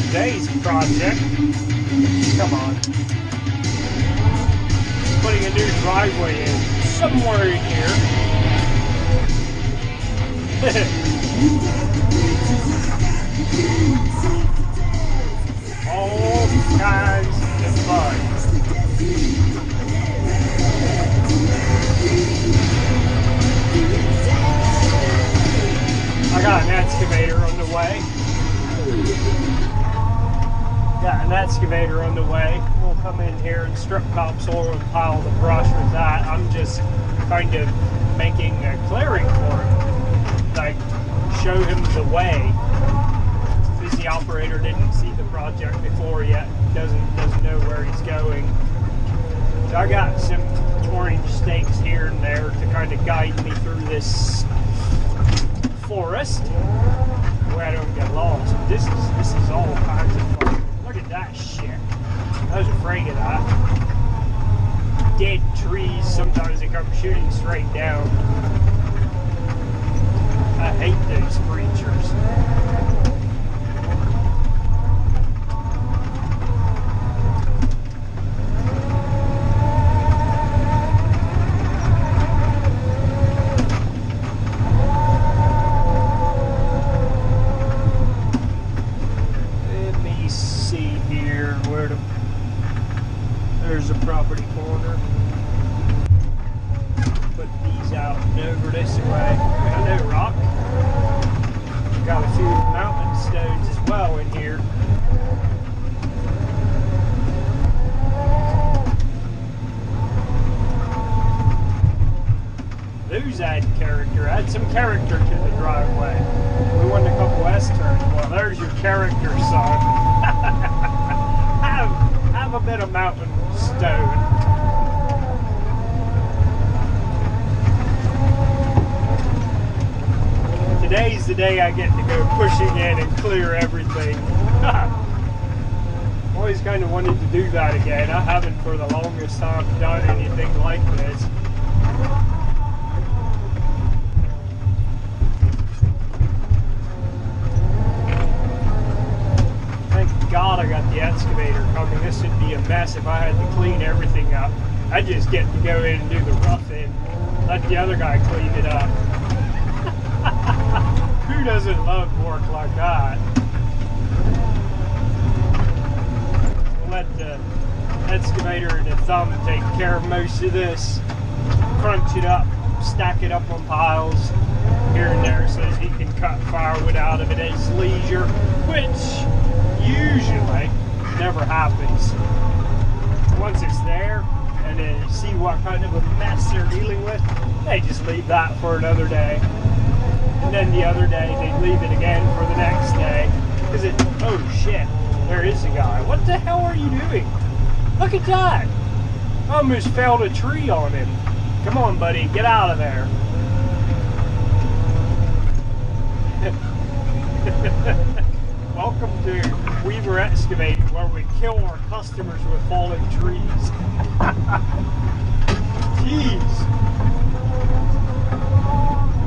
today's project. Come on. Putting a new driveway in somewhere in here. All kinds of fun. I got an excavator on the way. We'll come in here and strip topsoil and pile the brush with that. I'm just kind of making a clearing for him. Like, show him the way. Because the operator didn't see the project before yet. Doesn't know where he's going. So I got some orange stakes here and there to kind of guide me through this forest where I don't get lost. This is all kinds of fun. Look at that shit. I was afraid of that. Dead trees, sometimes they come shooting straight down. I hate those creatures. There's a property corner. Put these out and over this way. Hello, rock. Got a few mountain stones as well in here. Those add character. Add some character to the driveway. We want a couple S-turns. Well, there's your character, son. Have a bit of mountain stone. Today's the day I get to go pushing in and clear everything. Always kind of wanted to do that again. I haven't for the longest time done anything like this. God, I got the excavator coming. This would be a mess if I had to clean everything up. I just get to go in and do the roughing. Let the other guy clean it up. Who doesn't love work like that? We'll let the excavator and the thumb take care of most of this. Crunch it up, stack it up on piles here and there so that he can cut firewood out of it at his leisure, which usually never happens. Once it's there and then you see what kind of a mess they're dealing with, they just leave that for another day. And then the other day they leave it again for the next day. Because oh shit, there is a guy. What the hell are you doing? Look at that. I almost felled a tree on him. Come on, buddy, get out of there. Welcome to Weaver Excavating, where we kill our customers with fallen trees. Jeez.